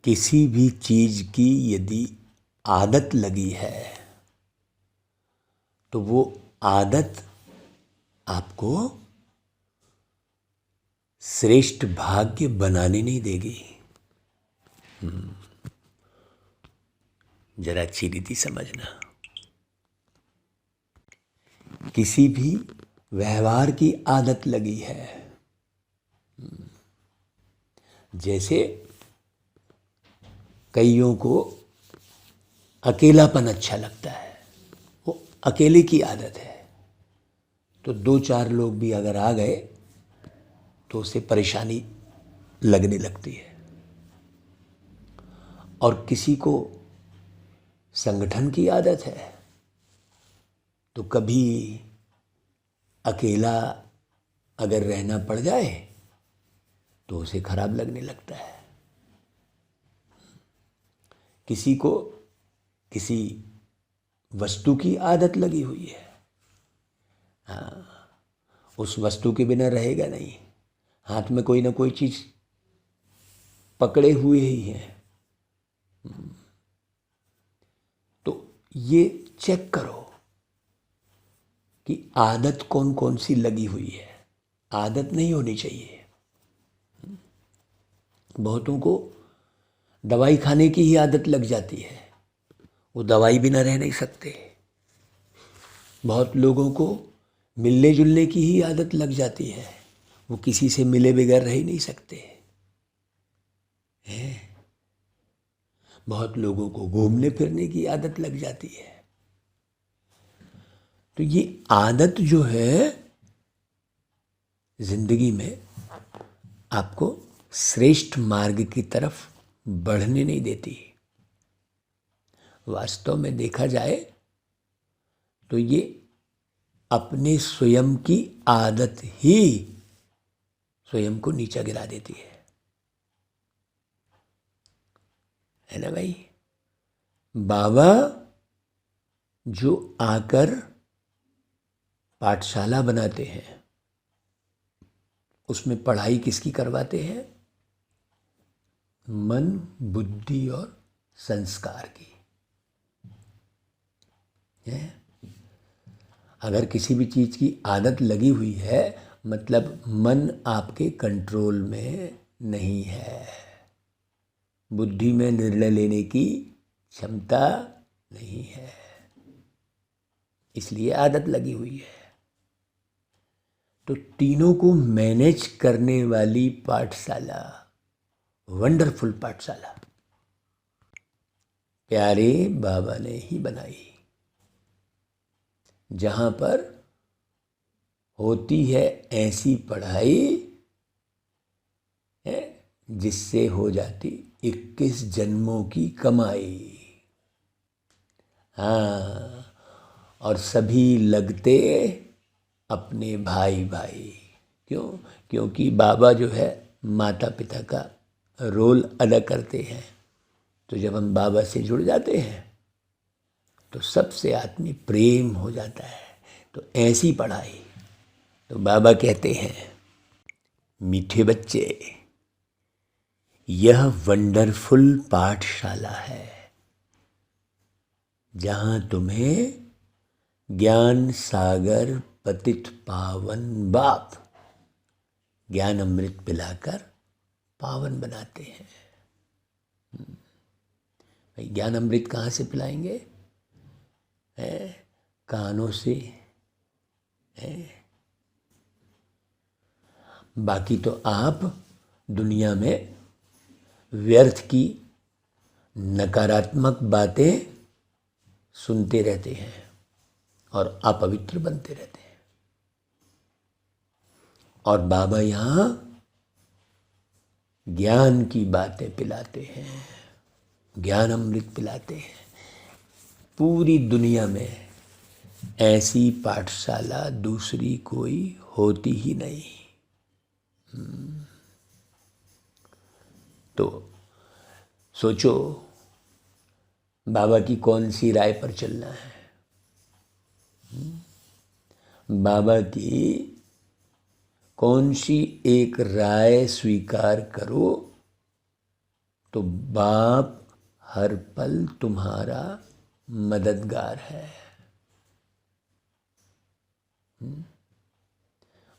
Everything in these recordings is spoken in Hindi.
किसी भी चीज की यदि आदत लगी है तो वो आदत आपको श्रेष्ठ भाग्य बनाने नहीं देगी। जरा अच्छी रीति समझना। किसी भी व्यवहार की आदत लगी है, जैसे कईयों को अकेलापन अच्छा लगता है, वो अकेले की आदत है, तो दो चार लोग भी अगर आ गए तो उसे परेशानी लगने लगती है। और किसी को संगठन की आदत है तो कभी अकेला अगर रहना पड़ जाए तो उसे खराब लगने लगता है। किसी को किसी वस्तु की आदत लगी हुई है, उस वस्तु के बिना रहेगा नहीं, हाथ में कोई ना कोई चीज पकड़े हुए ही है। तो ये चेक करो कि आदत कौन कौन सी लगी हुई है। आदत नहीं होनी चाहिए। बहुतों को दवाई खाने की ही आदत लग जाती है, वो दवाई बिना रह नहीं सकते। बहुत लोगों को मिलने जुलने की ही आदत लग जाती है, वो किसी से मिले बगैर रह ही नहीं सकते हैं। बहुत लोगों को घूमने फिरने की आदत लग जाती है। तो ये आदत जो है जिंदगी में आपको श्रेष्ठ मार्ग की तरफ बढ़ने नहीं देती। वास्तव में देखा जाए तो ये अपने स्वयं की आदत ही स्वयं को नीचा गिरा देती है ना भाई। बाबा जो आकर पाठशाला बनाते हैं उसमें पढ़ाई किसकी करवाते हैं? मन, बुद्धि और संस्कार की है। अगर किसी भी चीज की आदत लगी हुई है मतलब मन आपके कंट्रोल में नहीं है, बुद्धि में निर्णय लेने की क्षमता नहीं है, इसलिए आदत लगी हुई है। तो तीनों को मैनेज करने वाली पाठशाला, वंडरफुल पाठशाला प्यारे बाबा ने ही बनाई, जहां पर होती है ऐसी पढ़ाई है जिससे हो जाती 21 जन्मों की कमाई। हाँ, और सभी लगते अपने भाई भाई। क्यों? क्योंकि बाबा जो है माता पिता का रोल अदा करते हैं। तो जब हम बाबा से जुड़ जाते हैं तो सबसे आत्मी प्रेम हो जाता है। तो ऐसी पढ़ाई, तो बाबा कहते हैं मीठे बच्चे, यह वंडरफुल पाठशाला है जहां तुम्हें ज्ञान सागर पतित पावन बाप ज्ञान अमृत पिलाकर पावन बनाते हैं। भाई ज्ञान अमृत कहाँ से पिलाएंगे? कानों से है। बाकी तो आप दुनिया में व्यर्थ की नकारात्मक बातें सुनते रहते हैं और अपवित्र बनते रहते हैं। और बाबा यहाँ ज्ञान की बातें पिलाते हैं, ज्ञान अमृत पिलाते हैं। पूरी दुनिया में ऐसी पाठशाला दूसरी कोई होती ही नहीं। तो सोचो बाबा की कौन सी राय पर चलना है। बाबा की कौन सी एक राय स्वीकार करो तो बाप हर पल तुम्हारा मददगार है।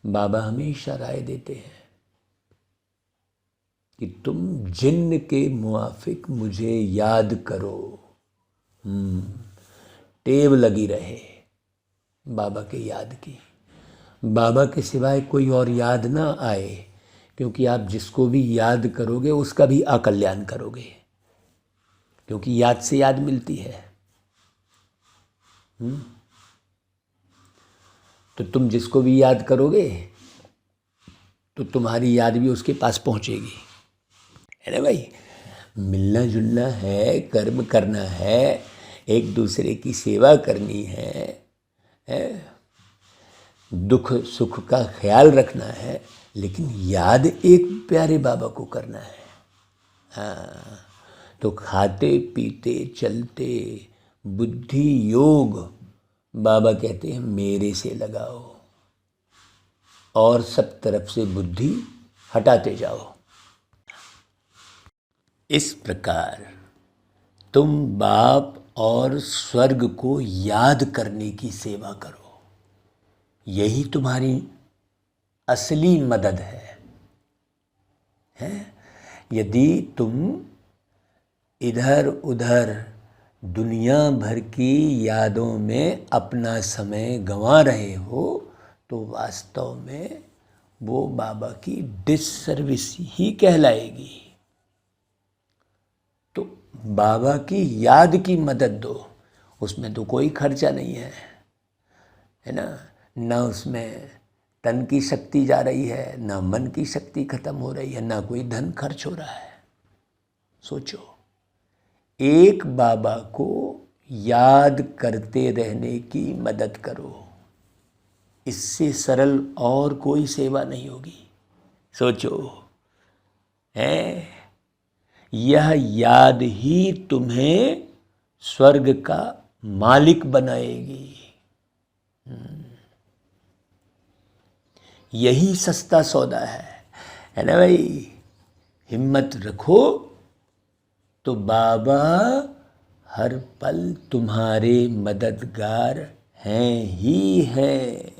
बाबा हमेशा राय देते हैं कि तुम जिन्न के मुआफिक मुझे याद करो। टेव लगी रहे बाबा के याद की, बाबा के सिवाय कोई और याद ना आए, क्योंकि आप जिसको भी याद करोगे उसका भी अकल्याण करोगे, क्योंकि याद से याद मिलती है। तो तुम जिसको भी याद करोगे तो तुम्हारी याद भी उसके पास पहुंचेगी, है ना भाई। मिलना जुलना है, कर्म करना है, एक दूसरे की सेवा करनी है, दुख सुख का ख्याल रखना है, लेकिन याद एक प्यारे बाबा को करना है। हाँ, तो खाते पीते चलते बुद्धि योग बाबा कहते हैं मेरे से लगाओ और सब तरफ से बुद्धि हटाते जाओ। इस प्रकार तुम बाप और स्वर्ग को याद करने की सेवा करो, यही तुम्हारी असली मदद है? यदि तुम इधर उधर दुनिया भर की यादों में अपना समय गंवा रहे हो तो वास्तव में वो बाबा की डिससर्विस ही कहलाएगी। तो बाबा की याद की मदद दो, उसमें तो कोई खर्चा नहीं है ना। ना उसमें तन की शक्ति जा रही है, ना मन की शक्ति खत्म हो रही है, ना कोई धन खर्च हो रहा है। सोचो, एक बाबा को याद करते रहने की मदद करो, इससे सरल और कोई सेवा नहीं होगी। सोचो, है यह याद ही तुम्हें स्वर्ग का मालिक बनाएगी। यही सस्ता सौदा है ना भाई। हिम्मत रखो तो बाबा हर पल तुम्हारे मददगार हैं ही हैं।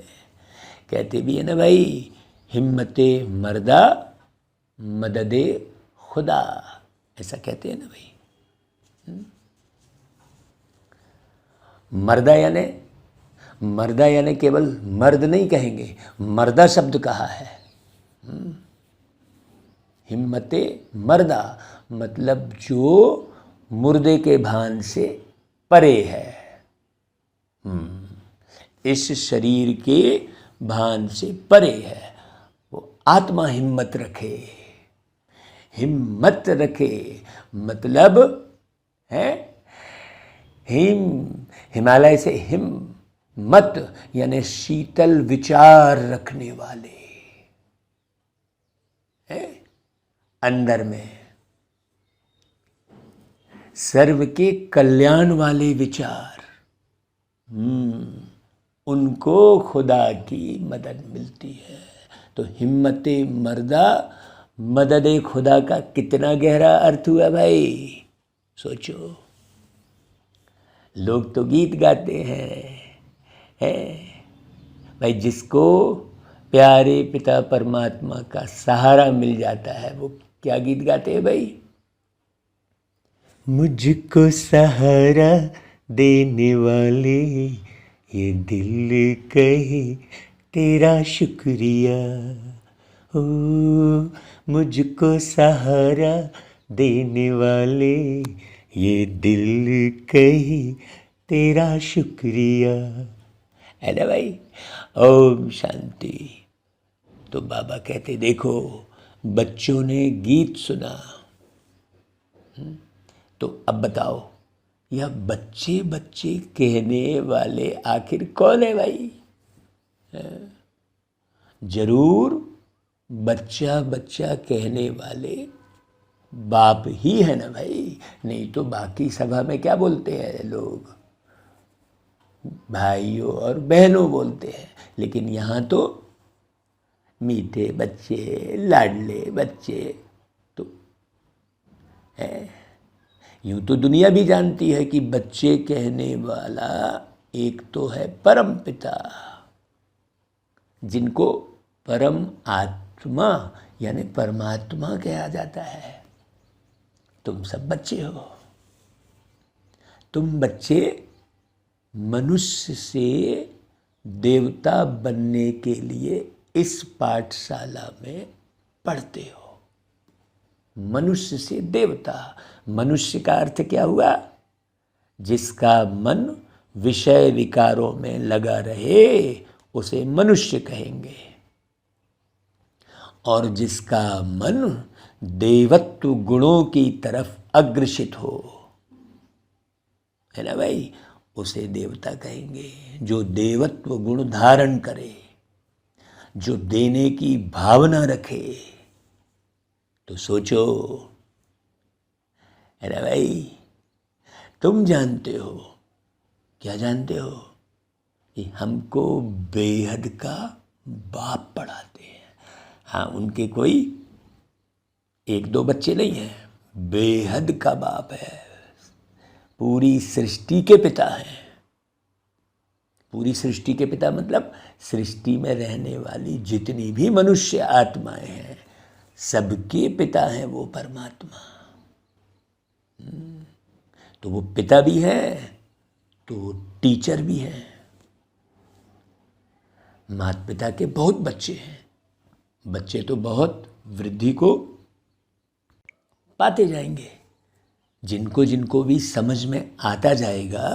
कहते भी है ना भाई, हिम्मते मर्दा मददे खुदा, ऐसा कहते हैं ना भाई। मर्दा यानी केवल मर्द नहीं कहेंगे, मर्दा शब्द कहा है। हिम्मते मर्दा मतलब जो मुर्दे के भान से परे है, इस शरीर के भान से परे है, वो आत्मा हिम्मत रखे। हिम्मत रखे मतलब है हिमालय से हिम्मत यानी शीतल विचार रखने वाले है। अंदर में सर्व के कल्याण वाले विचार, उनको खुदा की मदद मिलती है। तो हिम्मते मर्दा मदद खुदा का कितना गहरा अर्थ हुआ भाई। सोचो, लोग तो गीत गाते हैं भाई, जिसको प्यारे पिता परमात्मा का सहारा मिल जाता है वो क्या गीत गाते हैं भाई। मुझको सहारा देने वाले ये दिल कहे तेरा शुक्रिया, ओ मुझको सहारा देने वाले ये दिल कहे तेरा शुक्रिया, है ना भाई। ओम शांति। तो बाबा कहते देखो, बच्चों ने गीत सुना, तो अब बताओ यह बच्चे बच्चे कहने वाले आखिर कौन है भाई। जरूर बच्चा बच्चा कहने वाले बाप ही है ना भाई। नहीं तो बाकी सभा में क्या बोलते हैं लोग, भाइयों और बहनों बोलते हैं, लेकिन यहाँ तो मीठे बच्चे, लाडले बच्चे, तो है। यूं तो दुनिया भी जानती है कि बच्चे कहने वाला एक तो है परम पिता, जिनको परम आत्मा यानी परमात्मा कहा जाता है। तुम सब बच्चे हो। तुम बच्चे मनुष्य से देवता बनने के लिए इस पाठशाला में पढ़ते हो। मनुष्य से देवता, मनुष्य का अर्थ क्या हुआ? जिसका मन विषय विकारों में लगा रहे उसे मनुष्य कहेंगे, और जिसका मन देवत्व गुणों की तरफ अग्रसित हो, है ना भाई, उसे देवता कहेंगे। जो देवत्व गुण धारण करे, जो देने की भावना रखे। तो सोचो, है ना भाई, तुम जानते हो, क्या जानते हो, कि हमको बेहद का बाप पढ़ाते हैं। हाँ, उनके कोई एक दो बच्चे नहीं हैं, बेहद का बाप है, पूरी सृष्टि के पिता हैं। पूरी सृष्टि के पिता मतलब सृष्टि में रहने वाली जितनी भी मनुष्य आत्माएं हैं, सबके पिता हैं वो परमात्मा। तो वो पिता भी है तो टीचर भी है। माता पिता के बहुत बच्चे हैं, बच्चे तो बहुत वृद्धि को पाते जाएंगे। जिनको जिनको भी समझ में आता जाएगा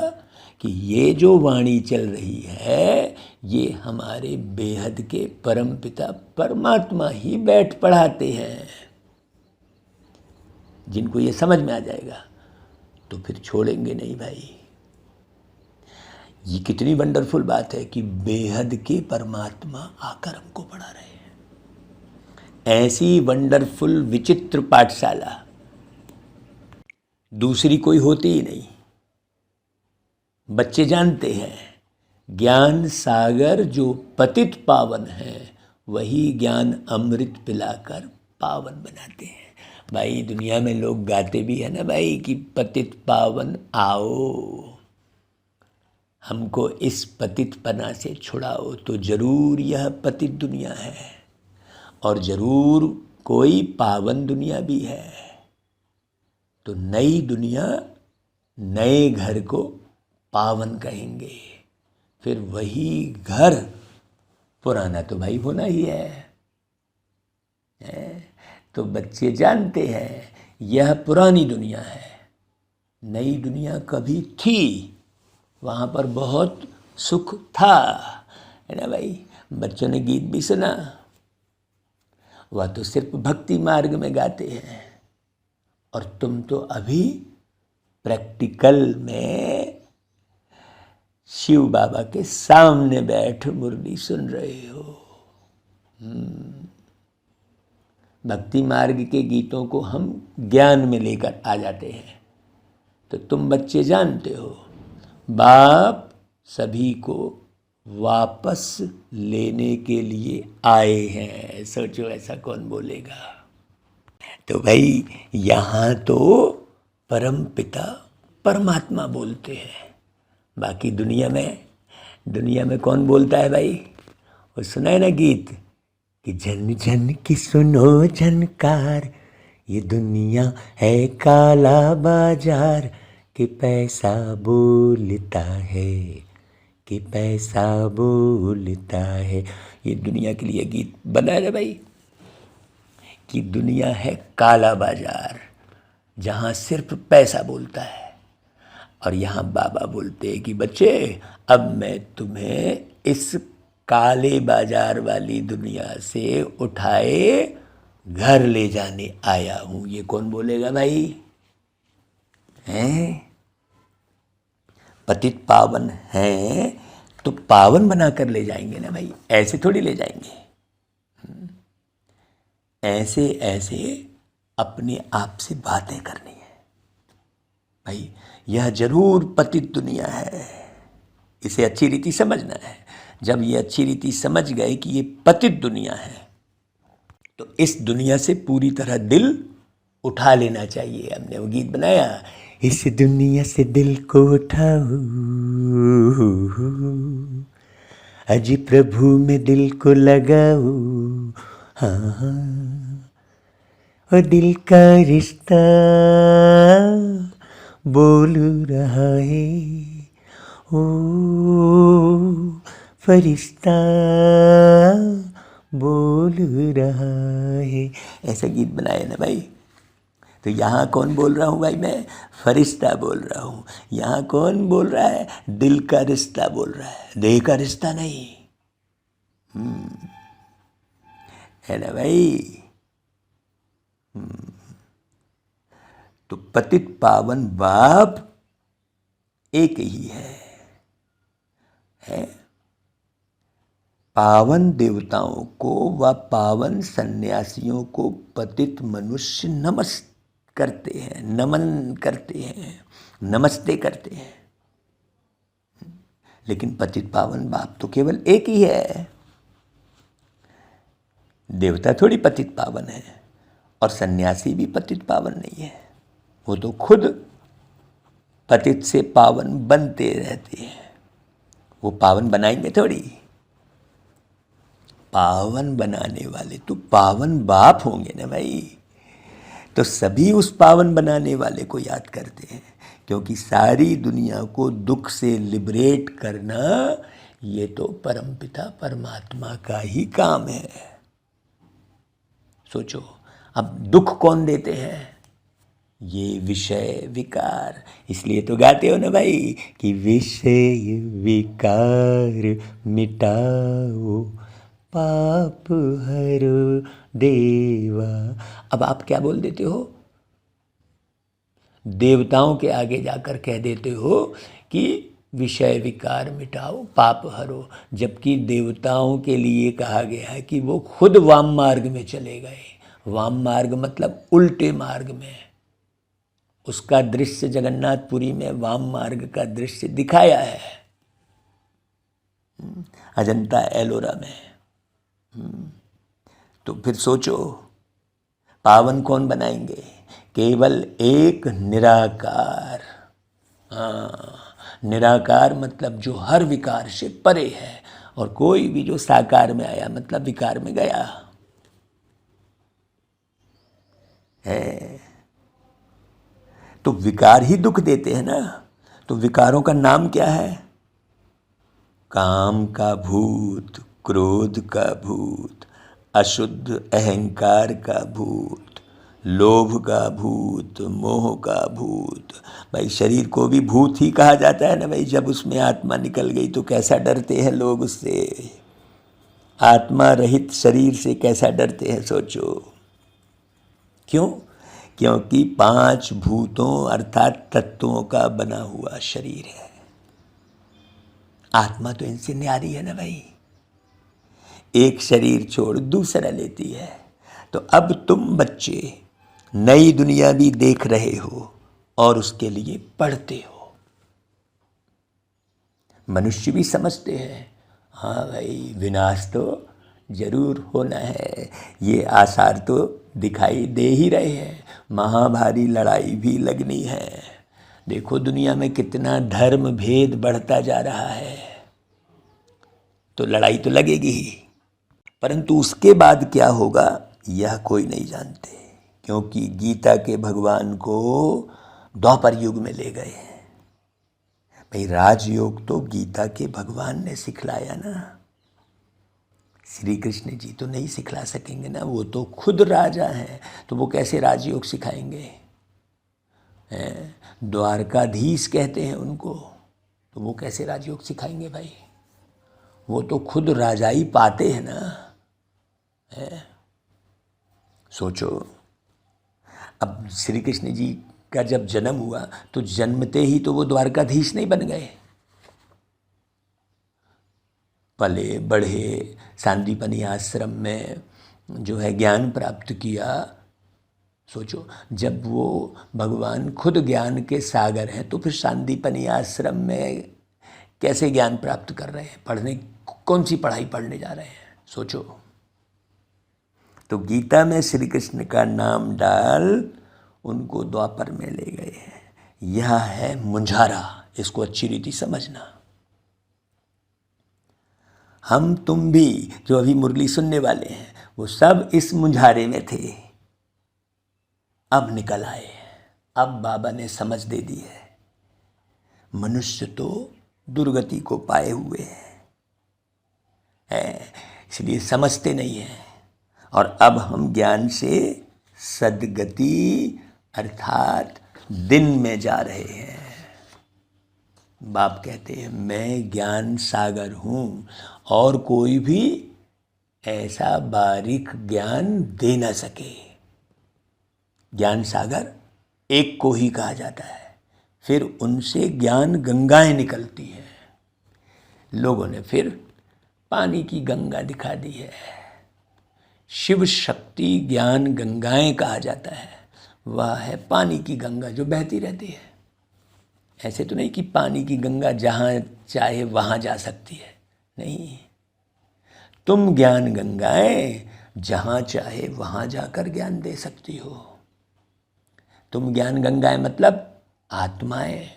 कि ये जो वाणी चल रही है, ये हमारे बेहद के परम पिता परमात्मा ही बैठ पढ़ाते हैं, जिनको ये समझ में आ जाएगा तो फिर छोड़ेंगे नहीं भाई। ये कितनी वंडरफुल बात है कि बेहद के परमात्मा आकर हमको पढ़ा रहे हैं। ऐसी वंडरफुल विचित्र पाठशाला दूसरी कोई होती ही नहीं। बच्चे जानते हैं, ज्ञान सागर जो पतित पावन है, वही ज्ञान अमृत पिलाकर पावन बनाते हैं। भाई दुनिया में लोग गाते भी है ना भाई कि पतित पावन आओ, हमको इस पतित पना से छुड़ाओ। तो जरूर यह पतित दुनिया है और जरूर कोई पावन दुनिया भी है। तो नई दुनिया नए घर को पावन कहेंगे, फिर वही घर पुराना तो भाई होना ही है। तो बच्चे जानते हैं यह पुरानी दुनिया है, नई दुनिया कभी थी, वहाँ पर बहुत सुख था, है ना भाई। बच्चों ने गीत भी सुना, वह तो सिर्फ भक्ति मार्ग में गाते हैं, और तुम तो अभी प्रैक्टिकल में शिव बाबा के सामने बैठ मुरली सुन रहे हो। भक्ति मार्ग के गीतों को हम ज्ञान में लेकर आ जाते हैं। तो तुम बच्चे जानते हो, बाप सभी को वापस लेने के लिए आए हैं। सोचो ऐसा कौन बोलेगा। तो भाई यहाँ तो परम पिता परमात्मा बोलते हैं, बाकी दुनिया में कौन बोलता है भाई? वो सुना है ना गीत कि जन जन की सुनो झनकार, ये दुनिया है काला बाजार, कि पैसा बोलता है, कि पैसा बोलता है। ये दुनिया के लिए गीत बना है ना भाई, कि दुनिया है काला बाजार जहाँ सिर्फ पैसा बोलता है। और यहाँ बाबा बोलते हैं कि बच्चे, अब मैं तुम्हें इस काले बाजार वाली दुनिया से उठाए घर ले जाने आया हूँ। ये कौन बोलेगा भाई? हैं? पतित पावन हैं तो पावन बनाकर ले जाएंगे ना भाई, ऐसे थोड़ी ले जाएंगे। ऐसे ऐसे अपने आप से बातें करनी है भाई। यह जरूर पतित दुनिया है, इसे अच्छी रीति समझना है। जब ये अच्छी रीति समझ गए कि ये पतित दुनिया है, तो इस दुनिया से पूरी तरह दिल उठा लेना चाहिए। हमने वो गीत बनाया, इस दुनिया से दिल को उठाओ, अजी प्रभु में दिल को लगाओ। हाँ हाँ, और दिल का रिश्ता बोल रहा है, ओ फरिश्ता बोल रहा है। ऐसा गीत बनाया ना भाई। तो यहाँ कौन बोल रहा हूँ भाई? मैं फरिश्ता बोल रहा हूँ। यहाँ कौन बोल रहा है? दिल का रिश्ता बोल रहा है, देह का रिश्ता नहीं। है ना भाई? तो पतित पावन बाप एक ही है। पावन देवताओं को व पावन सन्यासियों को पतित मनुष्य नमस्ते करते हैं, नमन करते हैं, नमस्ते करते हैं। लेकिन पतित पावन बाप तो केवल एक ही है। देवता थोड़ी पतित पावन है, और सन्यासी भी पतित पावन नहीं है। वो तो खुद पतित से पावन बनते रहते हैं। वो पावन बनाएंगे थोड़ी। पावन बनाने वाले तो पावन बाप होंगे ना भाई। तो सभी उस पावन बनाने वाले को याद करते हैं, क्योंकि सारी दुनिया को दुख से लिबरेट करना ये तो परमपिता परमात्मा का ही काम है। सोचो, अब दुख कौन देते हैं? ये विषय विकार। इसलिए तो गाते हो ना भाई कि विषय विकार मिटाओ, पाप हरो देवा। अब आप क्या बोल देते हो? देवताओं के आगे जाकर कह देते हो कि विषय विकार मिटाओ, पाप हरो, जबकि देवताओं के लिए कहा गया है कि वो खुद वाम मार्ग में चले गए। वाम मार्ग मतलब उल्टे मार्ग में। उसका दृश्य जगन्नाथपुरी में वाम मार्ग का दृश्य दिखाया है, अजंता एलोरा में। तो फिर सोचो, पावन कौन बनाएंगे? केवल एक निराकार। हाँ, निराकार मतलब जो हर विकार से परे है, और कोई भी जो साकार में आया मतलब विकार में गया है। तो विकार ही दुख देते हैं ना। तो विकारों का नाम क्या है? काम का भूत, क्रोध का भूत, अशुद्ध अहंकार का भूत, लोभ का भूत, मोह का भूत। भाई शरीर को भी भूत ही कहा जाता है ना भाई। जब उसमें आत्मा निकल गई तो कैसा डरते हैं लोग उससे। आत्मा रहित शरीर से कैसा डरते हैं, सोचो। क्यों? क्योंकि 5 भूतों अर्थात तत्वों का बना हुआ शरीर है। आत्मा तो इनसे न्यारी है ना भाई। एक शरीर छोड़ दूसरा लेती है। तो अब तुम बच्चे नई दुनिया भी देख रहे हो और उसके लिए पढ़ते हो। मनुष्य भी समझते हैं, हाँ भाई विनाश तो जरूर होना है। ये आसार तो दिखाई दे ही रहे हैं। महाभारी लड़ाई भी लगनी है। देखो दुनिया में कितना धर्म भेद बढ़ता जा रहा है। तो लड़ाई तो लगेगी ही, परंतु उसके बाद क्या होगा यह कोई नहीं जानते, क्योंकि गीता के भगवान को द्वापर युग में ले गए हैं। भाई राजयोग तो गीता के भगवान ने सिखलाया ना। श्री कृष्ण जी तो नहीं सिखला सकेंगे ना, वो तो खुद राजा हैं। तो वो कैसे राजयोग सिखाएंगे? द्वारकाधीश कहते हैं उनको, तो वो कैसे राजयोग सिखाएंगे भाई? वो तो खुद राजाई पाते हैं ना। सोचो, अब श्री कृष्ण जी का जब जन्म हुआ तो जन्मते ही तो वो द्वारकाधीश नहीं बन गए। पले बढ़े, सांदीपनी आश्रम में जो है ज्ञान प्राप्त किया। सोचो, जब वो भगवान खुद ज्ञान के सागर हैं तो फिर सांदीपनी आश्रम में कैसे ज्ञान प्राप्त कर रहे हैं? पढ़ने, कौन सी पढ़ाई पढ़ने जा रहे हैं? सोचो। तो गीता में श्री कृष्ण का नाम डाल उनको द्वापर में ले गए हैं। यह है मुंझारा, इसको अच्छी रीति समझना। हम तुम भी जो अभी मुरली सुनने वाले हैं वो सब इस मुंझारे में थे, अब निकल आए। अब बाबा ने समझ दे दी है, मनुष्य तो दुर्गति को पाए हुए हैं, इसलिए समझते नहीं हैं। और अब हम ज्ञान से सद्गति अर्थात दिन में जा रहे हैं। बाप कहते हैं मैं ज्ञान सागर हूँ और कोई भी ऐसा बारीक ज्ञान दे न सके। ज्ञान सागर एक को ही कहा जाता है, फिर उनसे ज्ञान गंगाएं निकलती हैं। लोगों ने फिर पानी की गंगा दिखा दी है। शिव शक्ति ज्ञान गंगाएं कहा जाता है, वह है पानी की गंगा जो बहती रहती है। ऐसे तो नहीं कि पानी की गंगा जहाँ चाहे वहाँ जा सकती है, नहीं। तुम ज्ञान गंगाएं जहाँ चाहे वहाँ जाकर ज्ञान दे सकती हो। तुम ज्ञान गंगाएं मतलब आत्माएं।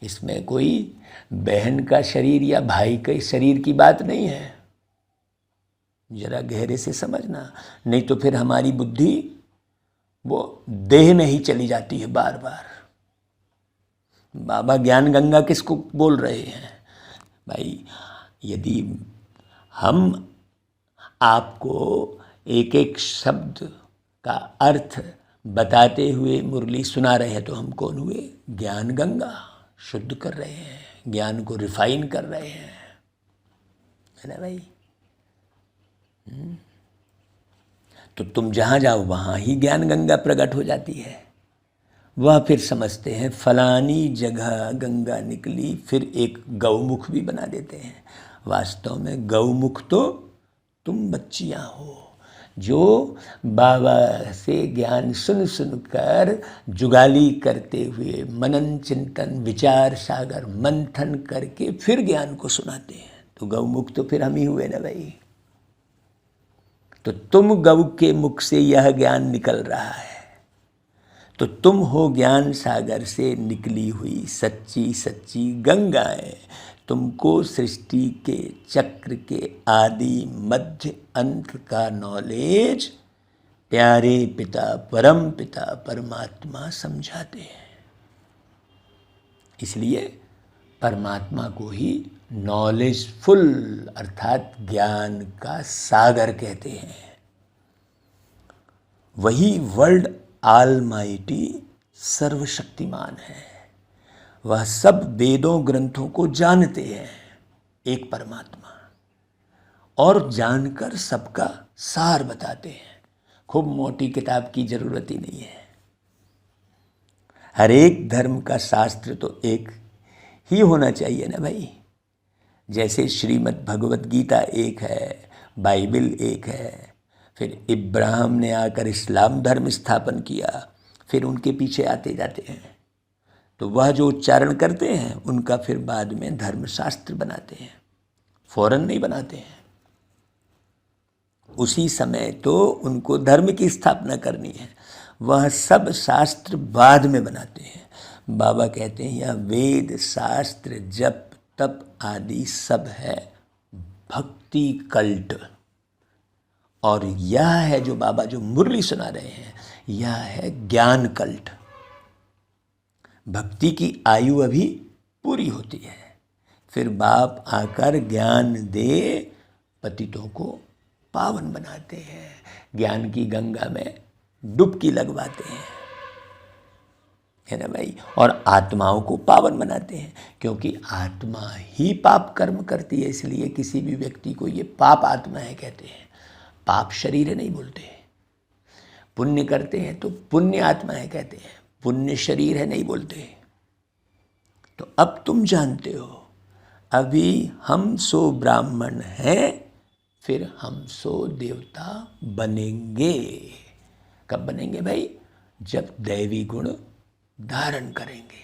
इसमें कोई बहन का शरीर या भाई के शरीर की बात नहीं है, जरा गहरे से समझना, नहीं तो फिर हमारी बुद्धि वो देह में ही चली जाती है बार बार। बाबा ज्ञान गंगा किसको बोल रहे हैं भाई? यदि हम आपको एक एक शब्द का अर्थ बताते हुए मुरली सुना रहे हैं तो हम कौन हुए? ज्ञान गंगा शुद्ध कर रहे हैं, ज्ञान को रिफाइन कर रहे हैं, है ना भाई? तो तुम जहाँ जाओ वहाँ ही ज्ञान गंगा प्रकट हो जाती है। वह फिर समझते हैं फलानी जगह गंगा निकली, फिर एक गौमुख भी बना देते हैं। वास्तव में गौमुख तो तुम बच्चियाँ हो जो बाबा से ज्ञान सुन सुनकर जुगाली करते हुए मनन चिंतन विचार सागर मंथन करके फिर ज्ञान को सुनाते हैं। तो गौमुख तो फिर हम ही हुए ना भाई। तो तुम गौ के मुख से यह ज्ञान निकल रहा है, तो तुम हो ज्ञान सागर से निकली हुई सच्ची सच्ची गंगाएं। तुमको सृष्टि के चक्र के आदि मध्य अंत का नॉलेज प्यारे पिता परम पिता परमात्मा समझाते हैं। इसलिए परमात्मा को ही नॉलेजफुल अर्थात ज्ञान का सागर कहते हैं। वही वर्ल्ड ऑलमाइटी सर्वशक्तिमान है। वह सब वेदों ग्रंथों को जानते हैं, एक परमात्मा, और जानकर सबका सार बताते हैं। खूब मोटी किताब की जरूरत ही नहीं है। हर एक धर्म का शास्त्र तो एक ही होना चाहिए ना भाई। जैसे श्रीमद् भगवत गीता एक है, बाइबल एक है, फिर इब्राहिम ने आकर इस्लाम धर्म स्थापन किया, फिर उनके पीछे आते जाते हैं। तो वह जो उच्चारण करते हैं उनका फिर बाद में धर्मशास्त्र बनाते हैं, फौरन नहीं बनाते हैं। उसी समय तो उनको धर्म की स्थापना करनी है, वह सब शास्त्र बाद में बनाते हैं। बाबा कहते हैं यह वेद शास्त्र जप तप आदि सब है भक्ति कल्ट। और यह है जो बाबा जो मुरली सुना रहे हैं, यह है ज्ञान कल्ट। भक्ति की आयु अभी पूरी होती है, फिर बाप आकर ज्ञान दे पतितों को पावन बनाते हैं, ज्ञान की गंगा में डुबकी लगवाते हैं, है ना भाई। और आत्माओं को पावन बनाते हैं, क्योंकि आत्मा ही पाप कर्म करती है, इसलिए किसी भी व्यक्ति को ये पाप आत्मा है कहते हैं। पाप शरीर है नहीं बोलते। पुण्य करते हैं तो पुण्य आत्मा है कहते हैं, पुण्य शरीर है नहीं बोलते। तो अब तुम जानते हो, अभी हम सो ब्राह्मण हैं, फिर हम सो देवता बनेंगे। कब बनेंगे भाई? जब दैवी गुण धारण करेंगे,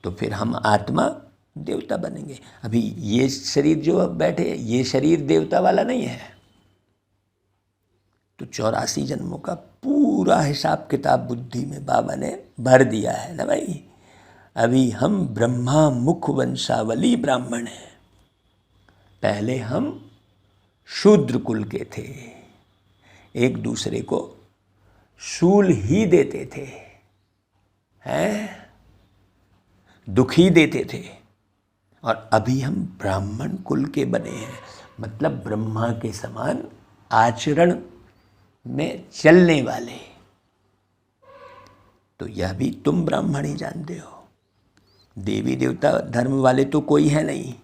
तो फिर हम आत्मा देवता बनेंगे। अभी ये शरीर जो अब बैठे, ये शरीर देवता वाला नहीं है। तो 84 जन्मों का पूरा हिसाब किताब बुद्धि में बाबा ने भर दिया है ना भाई। अभी हम ब्रह्मा मुख वंशावली ब्राह्मण हैं, पहले हम शूद्र कुल के थे, एक दूसरे को शूल ही देते थे, हैं, दुख ही देते थे। और अभी हम ब्राह्मण कुल के बने हैं, मतलब ब्रह्मा के समान आचरण में चलने वाले। तो यह भी तुम ब्राह्मण ही जानते हो। देवी देवता धर्म वाले तो कोई है नहीं।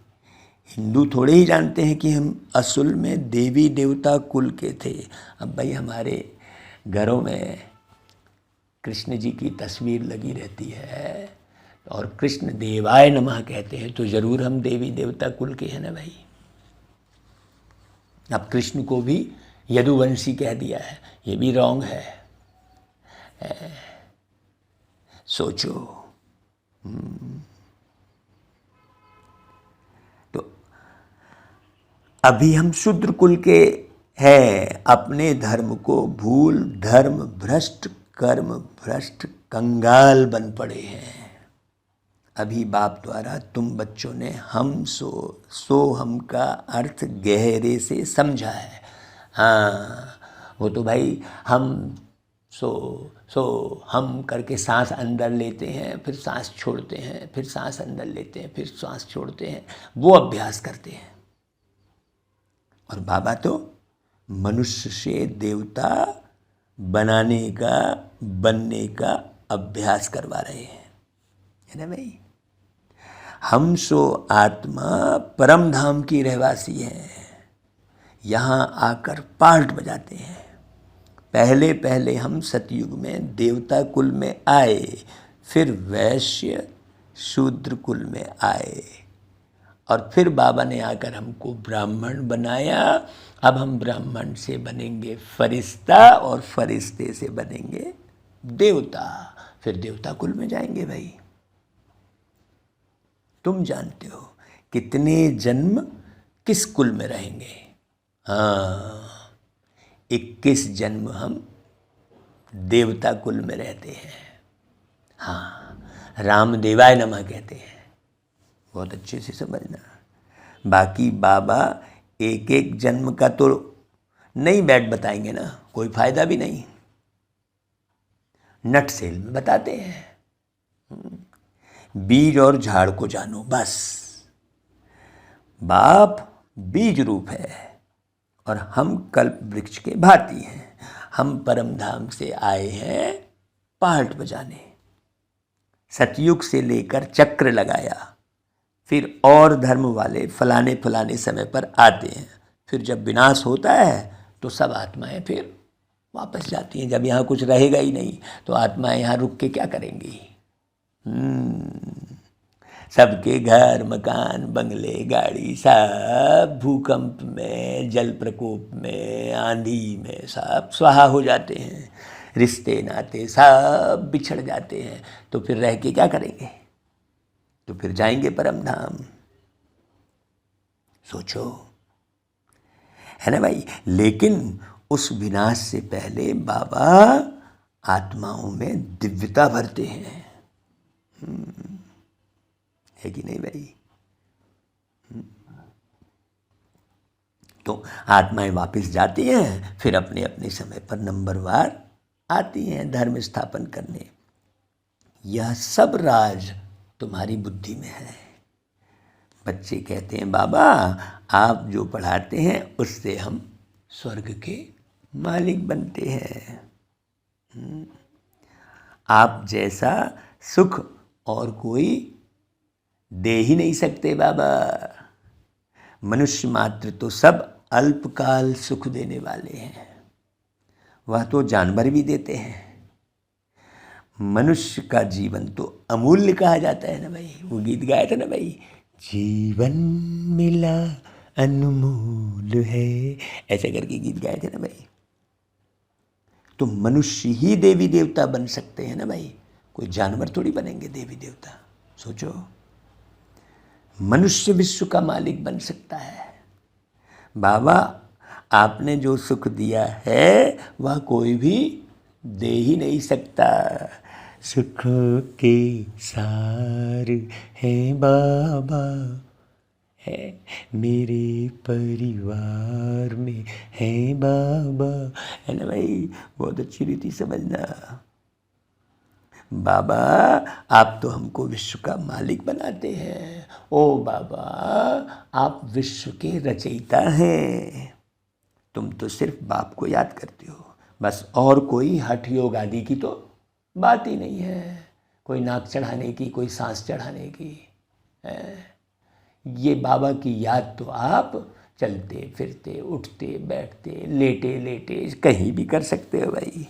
हिंदू थोड़े ही जानते हैं कि हम असल में देवी देवता कुल के थे। अब भाई हमारे घरों में कृष्ण जी की तस्वीर लगी रहती है और कृष्ण देवाय नमः कहते हैं, तो ज़रूर हम देवी देवता कुल के हैं ना भाई। अब कृष्ण को भी यदुवंशी कह दिया है, ये भी रॉन्ग है। सोचो। तो अभी हम शूद्र कुल के हैं, अपने धर्म को भूल धर्म भ्रष्ट कर्म भ्रष्ट कंगाल बन पड़े हैं। अभी बाप द्वारा तुम बच्चों ने हम सो हम का अर्थ गहरे से समझा है। हाँ, वो तो भाई हम सो हम करके सांस अंदर लेते हैं, फिर सांस छोड़ते हैं, फिर सांस अंदर लेते हैं, फिर सांस छोड़ते हैं, वो अभ्यास करते हैं। और बाबा तो मनुष्य से देवता बनाने का बनने का अभ्यास करवा रहे हैं, है ना भाई। हम सो आत्मा परम धाम की रहवासी हैं, यहाँ आकर पार्ट बजाते हैं। पहले पहले हम सतयुग में देवता कुल में आए, फिर वैश्य शूद्र कुल में आए, और फिर बाबा ने आकर हमको ब्राह्मण बनाया। अब हम ब्राह्मण से बनेंगे फरिश्ता और फरिश्ते से बनेंगे देवता, फिर देवता कुल में जाएंगे भाई। तुम जानते हो कितने जन्म किस कुल में रहेंगे। हाँ, 21 जन्म हम देवता कुल में रहते हैं। हाँ, रामदेवाय नमः कहते हैं, बहुत अच्छे से समझना। बाकी बाबा एक एक जन्म का तो नहीं बैठ बताएंगे ना, कोई फायदा भी नहीं, नट सेल में बताते हैं। बीज और झाड़ को जानो बस। बाप बीज रूप है और हम कल्प वृक्ष के भांति हैं। हम परम धाम से आए हैं पार्ट बजाने। सतयुग से लेकर चक्र लगाया, फिर और धर्म वाले फलाने फलाने समय पर आते हैं। फिर जब विनाश होता है तो सब आत्माएं फिर वापस जाती हैं। जब यहाँ कुछ रहेगा ही नहीं तो आत्माएं यहाँ रुक के क्या करेंगी। सबके घर मकान बंगले गाड़ी सब भूकंप में, जल प्रकोप में, आंधी में सब स्वाहा हो जाते हैं। रिश्ते नाते सब बिछड़ जाते हैं। तो फिर रह के क्या करेंगे, तो फिर जाएंगे परम धाम। सोचो, है ना भाई। लेकिन उस विनाश से पहले बाबा आत्माओं में दिव्यता भरते हैं, है कि नहीं भाई। तो आत्माएं वापस जाती हैं, फिर अपने अपने समय पर नंबरवार आती हैं धर्म स्थापन करने। यह सब राज तुम्हारी बुद्धि में है। बच्चे कहते हैं बाबा आप जो पढ़ाते हैं उससे हम स्वर्ग के मालिक बनते हैं। आप जैसा सुख और कोई दे ही नहीं सकते बाबा। मनुष्य मात्र तो सब अल्पकाल सुख देने वाले हैं, वह तो जानवर भी देते हैं। मनुष्य का जीवन तो अमूल्य कहा जाता है ना भाई। वो गीत गाया था ना भाई, जीवन मिला अनमोल है, ऐसे करके गीत गाए थे ना भाई। तो मनुष्य ही देवी देवता बन सकते हैं ना भाई, कोई जानवर थोड़ी बनेंगे देवी देवता। सोचो, मनुष्य विश्व का मालिक बन सकता है। बाबा आपने जो सुख दिया है वह कोई भी दे ही नहीं सकता। सुखों के सार हैं बाबा, है मेरे परिवार में है बाबा, है ना भाई। बहुत अच्छी रीति समझना। बाबा आप तो हमको विश्व का मालिक बनाते हैं। ओ बाबा आप विश्व के रचयिता हैं। तुम तो सिर्फ बाप को याद करते हो बस, और कोई हठ योग आदि की तो बात ही नहीं है। कोई नाक चढ़ाने की, कोई सांस चढ़ाने की है। ये बाबा की याद तो आप चलते फिरते, उठते बैठते, लेटे लेटे कहीं भी कर सकते हो भाई।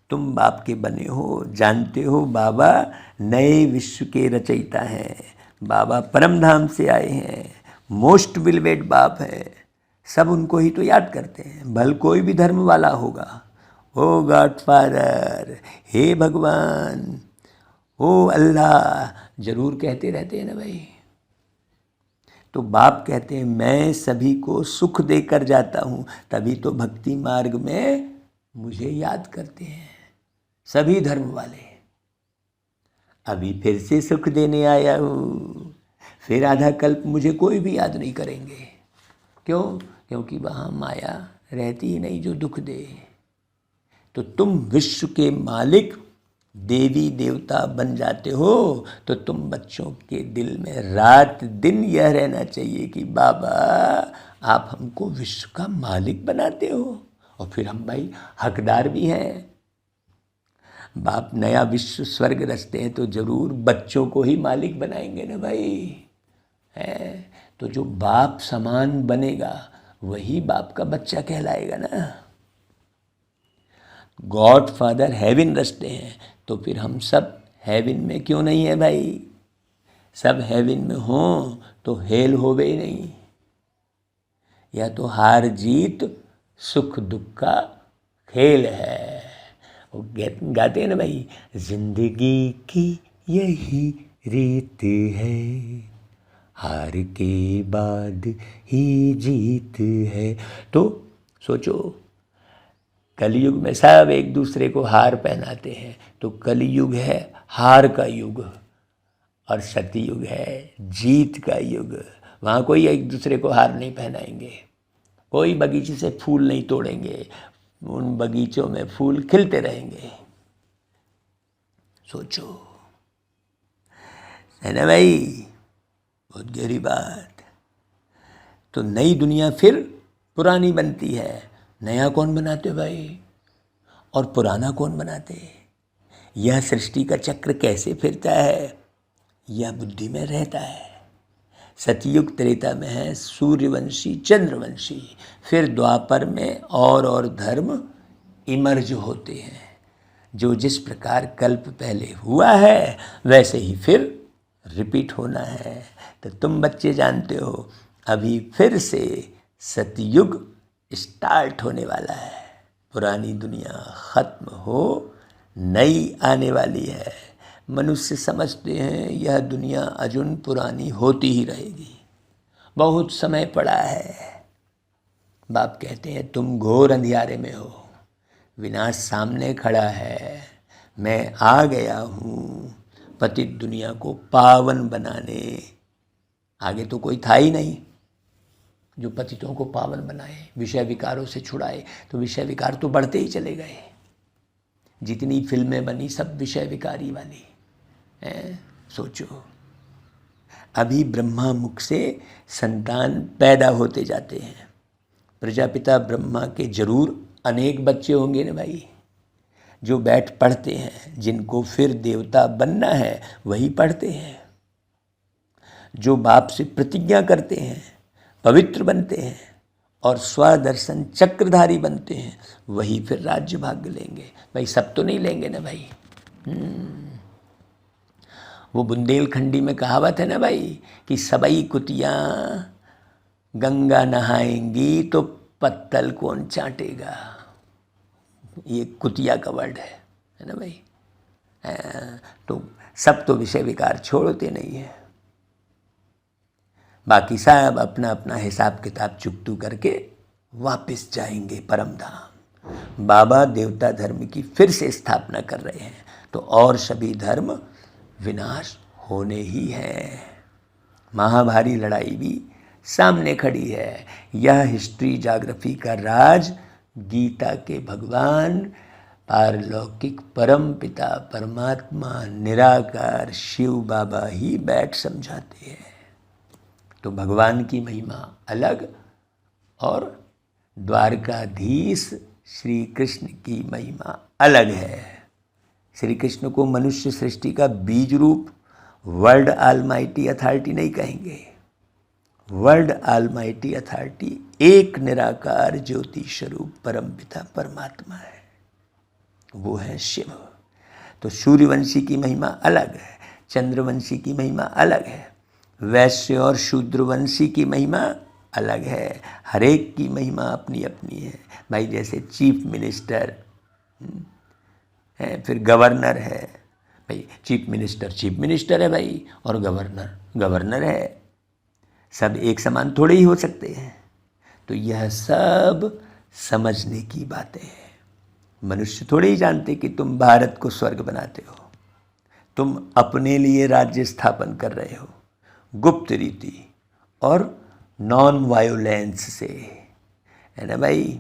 तुम बाप के बने हो, जानते हो बाबा नए विश्व के रचयिता हैं। बाबा परम धाम से आए हैं, मोस्ट बिलवेड बाप है। सब उनको ही तो याद करते हैं, भल कोई भी धर्म वाला होगा। ओ गॉड फादर, हे भगवान, ओ अल्लाह जरूर कहते रहते हैं ना भाई। तो बाप कहते हैं मैं सभी को सुख देकर जाता हूँ, तभी तो भक्ति मार्ग में मुझे याद करते हैं सभी धर्म वाले। अभी फिर से सुख देने आया हूँ, फिर आधा कल्प मुझे कोई भी याद नहीं करेंगे। क्यों? क्योंकि वहाँ माया रहती ही नहीं जो दुख दे। तो तुम विश्व के मालिक देवी देवता बन जाते हो, तो तुम बच्चों के दिल में रात दिन यह रहना चाहिए कि बाबा आप हमको विश्व का मालिक बनाते हो। और फिर हम भाई हकदार भी हैं। बाप नया विश्व स्वर्ग रचते हैं तो जरूर बच्चों को ही मालिक बनाएंगे ना भाई, है। तो जो बाप समान बनेगा वही बाप का बच्चा कहलाएगा ना। गॉड फादर हेवन रचते हैं, तो फिर हम सब हेवन में क्यों नहीं है भाई? सब हेवन में हों तो हेल होवे ही नहीं। या तो हार जीत सुख दुख का खेल है। वो गाते हैं ना भाई, जिंदगी की यही रीत है, हार के बाद ही जीत है। तो सोचो, कलयुग में सब एक दूसरे को हार पहनाते हैं, तो कलयुग है हार का युग और सतयुग है जीत का युग। वहाँ कोई एक दूसरे को हार नहीं पहनाएंगे, कोई बगीचे से फूल नहीं तोड़ेंगे, उन बगीचों में फूल खिलते रहेंगे। सोचो, है ना भाई, बहुत गहरी बात। तो नई दुनिया फिर पुरानी बनती है। नया कौन बनाते भाई और पुराना कौन बनाते? यह सृष्टि का चक्र कैसे फिरता है यह बुद्धि में रहता है। सतयुग त्रेता में है सूर्यवंशी चंद्रवंशी, फिर द्वापर में और धर्म इमर्ज होते हैं। जो जिस प्रकार कल्प पहले हुआ है वैसे ही फिर रिपीट होना है। तो तुम बच्चे जानते हो अभी फिर से सतयुग स्टार्ट होने वाला है। पुरानी दुनिया खत्म हो नई आने वाली है। मनुष्य समझते हैं यह दुनिया अजुन पुरानी होती ही रहेगी, बहुत समय पड़ा है। बाप कहते हैं तुम घोर अंधियारे में हो, विनाश सामने खड़ा है, मैं आ गया हूँ पतित दुनिया को पावन बनाने। आगे तो कोई था ही नहीं जो पतितों को पावन बनाए, विषय विकारों से छुड़ाए। तो विषय विकार तो बढ़ते ही चले गए। जितनी फिल्में बनी सब विषय विकारी वाली हैं। सोचो, अभी ब्रह्मा मुख से संतान पैदा होते जाते हैं। प्रजापिता ब्रह्मा के जरूर अनेक बच्चे होंगे ना भाई, जो बैठ पढ़ते हैं। जिनको फिर देवता बनना है वही पढ़ते हैं। जो बाप से प्रतिज्ञा करते हैं पवित्र बनते हैं और स्वदर्शन चक्रधारी बनते हैं, वही फिर राज्य भाग्य लेंगे। भाई सब तो नहीं लेंगे ना भाई। वो बुंदेलखंडी में कहावत है ना भाई कि सबई कुतियाँ गंगा नहाएंगी तो पत्तल कौन चाटेगा। ये कुतिया का वर्ड है ना भाई। तो सब तो विषय विकार छोड़ते नहीं है। बाकी सब अपना अपना हिसाब किताब चुकतू करके वापस जाएंगे परम धाम। बाबा देवता धर्म की फिर से स्थापना कर रहे हैं, तो और सभी धर्म विनाश होने ही हैं। महाभारी लड़ाई भी सामने खड़ी है। यह हिस्ट्री ज्योग्राफी का राज गीता के भगवान पारलौकिक परम पिता परमात्मा निराकार शिव बाबा ही बैठ समझाते हैं। तो भगवान की महिमा अलग और द्वारकाधीश श्री कृष्ण की महिमा अलग है। श्री कृष्ण को मनुष्य सृष्टि का बीज रूप वर्ल्ड ऑलमाइटी अथॉरिटी नहीं कहेंगे। वर्ल्ड ऑलमाइटी अथॉरिटी एक निराकार ज्योति स्वरूप परम पिता परमात्मा है, वो है शिव। तो सूर्यवंशी की महिमा अलग है, चंद्रवंशी की महिमा अलग है, वैश्य और शूद्रवंशी की महिमा अलग है। हर एक की महिमा अपनी अपनी है भाई। जैसे चीफ मिनिस्टर है, फिर गवर्नर है भाई। चीफ मिनिस्टर है भाई, और गवर्नर है। सब एक समान थोड़े ही हो सकते हैं। तो यह सब समझने की बातें हैं। मनुष्य थोड़े ही जानते कि तुम भारत को स्वर्ग बनाते हो, तुम अपने लिए राज्य स्थापन कर रहे हो गुप्त रीति और नॉन वायोलेंस से, है ना भाई।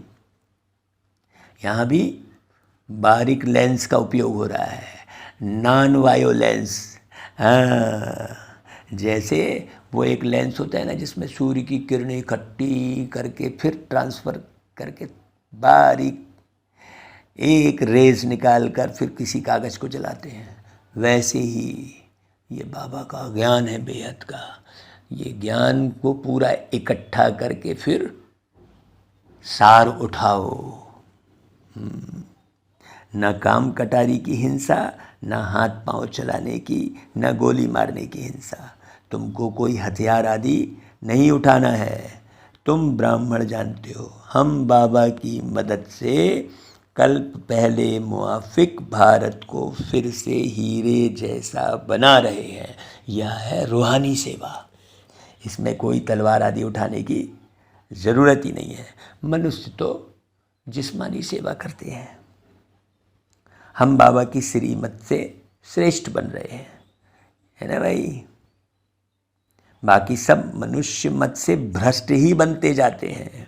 यहाँ भी बारीक लेंस का उपयोग हो रहा है, नॉन वायोलेंस। हाँ, जैसे वो एक लेंस होता है ना जिसमें सूर्य की किरणें इकट्ठी करके फिर ट्रांसफ़र करके बारीक एक रेज निकाल कर फिर किसी कागज़ को जलाते हैं, वैसे ही ये बाबा का ज्ञान है बेहद का। ये ज्ञान को पूरा इकट्ठा करके फिर सार उठाओ। न काम कटारी की हिंसा, न हाथ पांव चलाने की, न गोली मारने की हिंसा। तुमको कोई हथियार आदि नहीं उठाना है। तुम ब्राह्मण जानते हो, हम बाबा की मदद से कल्प पहले मुआफिक भारत को फिर से हीरे जैसा बना रहे हैं। यह है रूहानी सेवा। इसमें कोई तलवार आदि उठाने की ज़रूरत ही नहीं है। मनुष्य तो जिस्मानी सेवा करते हैं। हम बाबा की श्रीमत से श्रेष्ठ बन रहे हैं, है ना भाई। बाकी सब मनुष्य मत से भ्रष्ट ही बनते जाते हैं।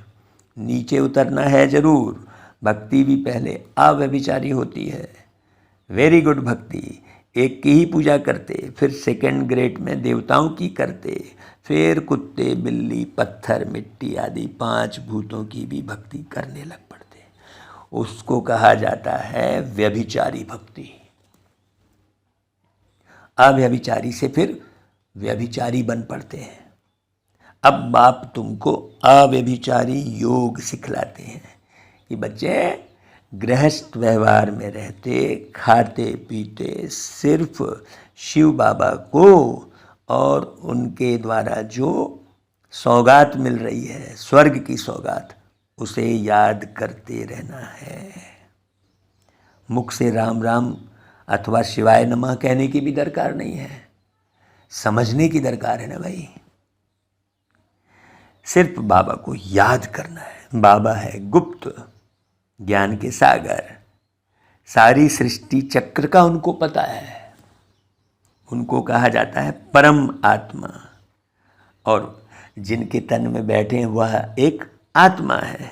नीचे उतरना है ज़रूर। भक्ति भी पहले अव्यभिचारी होती है। वेरी गुड भक्ति। एक की ही पूजा करते, फिर सेकंड ग्रेड में देवताओं की करते, फिर कुत्ते बिल्ली पत्थर मिट्टी आदि 5 भूतों की भी भक्ति करने लग पड़ते। उसको कहा जाता है व्यभिचारी भक्ति। अव्यभिचारी से फिर व्यभिचारी बन पड़ते हैं। अब बाप तुमको अव्यभिचारी योग सिखलाते हैं कि बच्चे गृहस्थ व्यवहार में रहते, खाते पीते सिर्फ शिव बाबा को और उनके द्वारा जो सौगात मिल रही है, स्वर्ग की सौगात, उसे याद करते रहना है। मुख से राम राम अथवा शिवाय नमः कहने की भी दरकार नहीं है, समझने की दरकार है ना भाई। सिर्फ बाबा को याद करना है। बाबा है गुप्त ज्ञान के सागर। सारी सृष्टि चक्र का उनको पता है। उनको कहा जाता है परम आत्मा, और जिनके तन में बैठे हैं वह एक आत्मा है।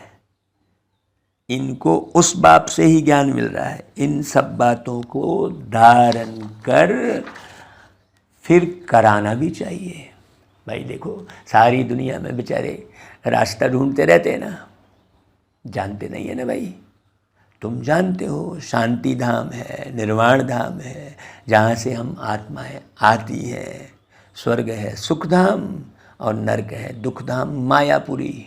इनको उस बाप से ही ज्ञान मिल रहा है। इन सब बातों को धारण कर फिर कराना भी चाहिए भाई। देखो सारी दुनिया में बेचारे रास्ता ढूंढते रहते हैं ना, जानते नहीं है ना भाई। तुम जानते हो शांति धाम है, निर्वाण धाम है, जहाँ से हम आत्माएं आती हैं। स्वर्ग है सुख धाम और नरक है दुख धाम मायापुरी।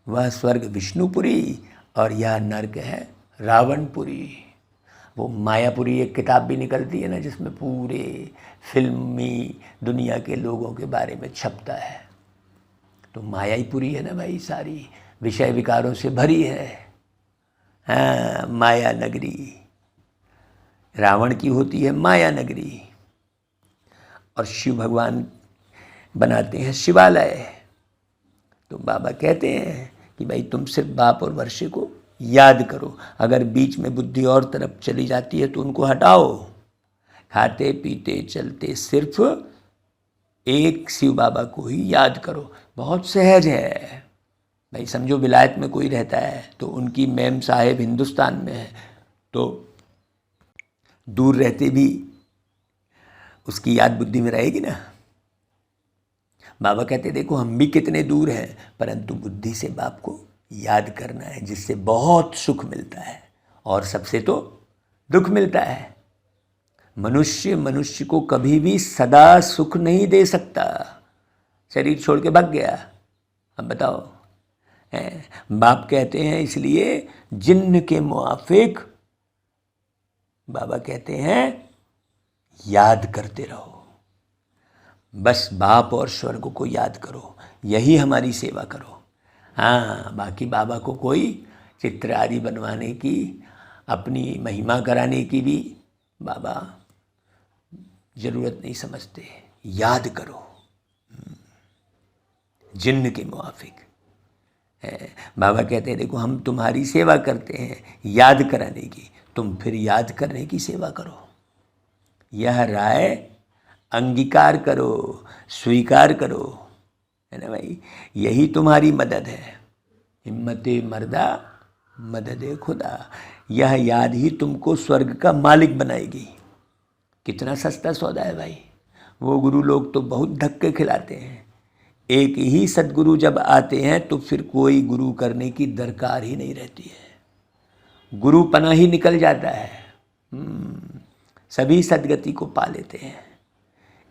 वह स्वर्ग विष्णुपुरी और यह नरक है रावणपुरी। वो मायापुरी एक किताब भी निकलती है ना जिसमें पूरे फिल्मी दुनिया के लोगों के बारे में छपता है। तो माया ही पूरी है ना भाई, सारी विषय विकारों से भरी है। हाँ, माया नगरी रावण की होती है माया नगरी। और शिव भगवान बनाते हैं शिवालय। तो बाबा कहते हैं कि भाई तुम सिर्फ बाप और वर्षे को याद करो, अगर बीच में बुद्धि और तरफ चली जाती है तो उनको हटाओ। खाते पीते चलते सिर्फ एक शिव बाबा को ही याद करो। बहुत सहज है भाई। समझो विलायत में कोई रहता है तो उनकी मैम साहेब हिंदुस्तान में है, तो दूर रहते भी उसकी याद बुद्धि में रहेगी ना। बाबा कहते देखो हम भी कितने दूर हैं, परंतु बुद्धि से बाप को याद करना है, जिससे बहुत सुख मिलता है और सबसे तो दुख मिलता है। मनुष्य को कभी भी सदा सुख नहीं दे सकता। शरीर छोड़ के भाग गया, अब बताओ। बाप कहते हैं इसलिए जिन्न के मुआफिक बाबा कहते हैं याद करते रहो। बस बाप और स्वर्ग को याद करो, यही हमारी सेवा करो। हाँ, बाकी बाबा को कोई चित्र आदि बनवाने की, अपनी महिमा कराने की भी बाबा ज़रूरत नहीं समझते। याद करो जिन्न के मुआफिक। बाबा कहते हैं देखो हम तुम्हारी सेवा करते हैं याद कराने की, तुम फिर याद करने की सेवा करो। यह राय अंगीकार करो, स्वीकार करो, है ना भाई। यही तुम्हारी मदद है। हिम्मते मर्दा मदद खुदा। यह याद ही तुमको स्वर्ग का मालिक बनाएगी। कितना सस्ता सौदा है भाई। वो गुरु लोग तो बहुत धक्के खिलाते हैं। एक ही सद्गुरु जब आते हैं तो फिर कोई गुरु करने की दरकार ही नहीं रहती है। गुरु पना ही निकल जाता है। सभी सद्गति को पा लेते हैं।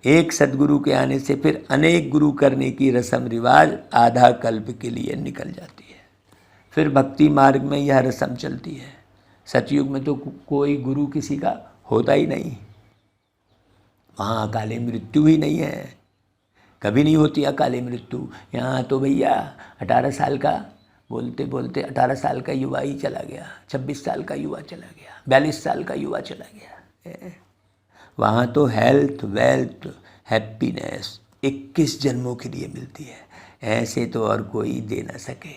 एक सद्गुरु के आने से फिर अनेक गुरु करने की रस्म रिवाज आधा कल्प के लिए निकल जाती है। फिर भक्ति मार्ग में यह रस्म चलती है। सतयुग में तो कोई गुरु किसी का होता ही नहीं। वहाँ अकाले मृत्यु ही नहीं है, कभी नहीं होती अकाले मृत्यु। यहाँ तो भैया 18 साल का बोलते बोलते 18 साल का युवा ही चला गया, 26 साल का युवा चला गया, 42 साल का युवा चला गया। वहाँ तो हेल्थ वेल्थ हैप्पीनेस 21 जन्मों के लिए मिलती है। ऐसे तो और कोई दे ना सके।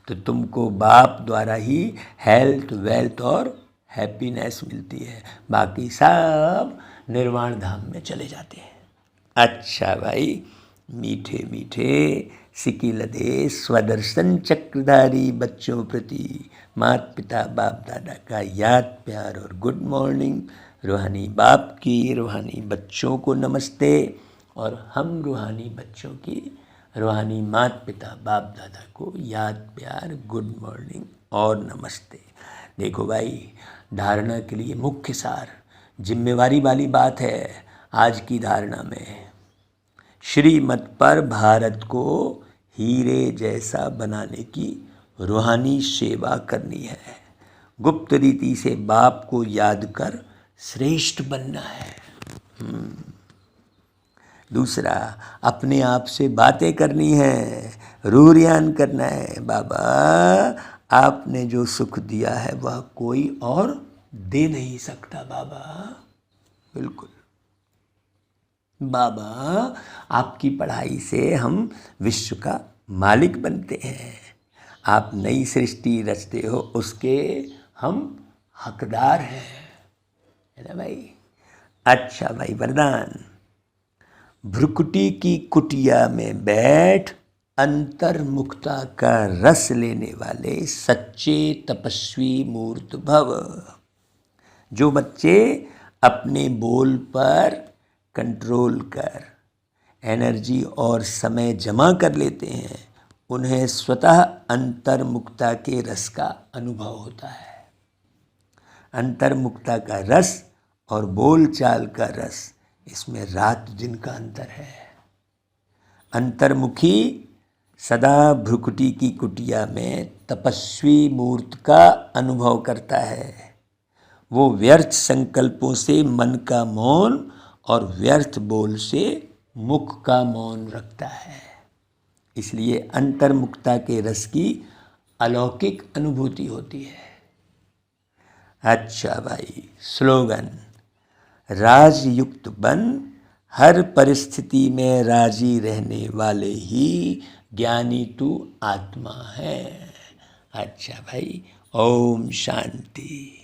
तो तुमको बाप द्वारा ही हेल्थ वेल्थ और हैप्पीनेस मिलती है, बाकी सब निर्वाण धाम में चले जाते हैं। अच्छा भाई, मीठे मीठे सिकिलदे स्वदर्शन चक्रधारी बच्चों प्रति माता पिता बाप दादा का याद प्यार और गुड मॉर्निंग। रूहानी बाप की रूहानी बच्चों को नमस्ते, और हम रूहानी बच्चों की रूहानी माता पिता बाप दादा को याद प्यार गुड मॉर्निंग और नमस्ते। देखो भाई, धारणा के लिए मुख्य सार, जिम्मेवारी वाली बात है आज की धारणा में। श्रीमत पर भारत को हीरे जैसा बनाने की रूहानी सेवा करनी है। गुप्त रीति से बाप को याद कर श्रेष्ठ बनना है। दूसरा, अपने आप से बातें करनी है, रूरियान करना है। बाबा आपने जो सुख दिया है वह कोई और दे नहीं सकता। बाबा बिल्कुल। बाबा आपकी पढ़ाई से हम विश्व का मालिक बनते हैं। आप नई सृष्टि रचते हो, उसके हम हकदार हैं, है ना भाई। अच्छा भाई, वरदान। भ्रुकुटी की कुटिया में बैठ अंतर्मुखता का रस लेने वाले सच्चे तपस्वी मूर्त भव। जो बच्चे अपने बोल पर कंट्रोल कर एनर्जी और समय जमा कर लेते हैं, उन्हें स्वतः अंतर्मुखता के रस का अनुभव होता है। अंतर्मुखता का रस और बोलचाल का रस, इसमें रात दिन का अंतर है। अंतर्मुखी सदा भ्रुकुटी की कुटिया में तपस्वी मूर्त का अनुभव करता है। वो व्यर्थ संकल्पों से मन का मौन और व्यर्थ बोल से मुख का मौन रखता है। इसलिए अंतर्मुखता के रस की अलौकिक अनुभूति होती है। अच्छा भाई, स्लोगन। राजयुक्त बन हर परिस्थिति में राजी रहने वाले ही ज्ञानी तू आत्मा है। अच्छा भाई, ओम शांति।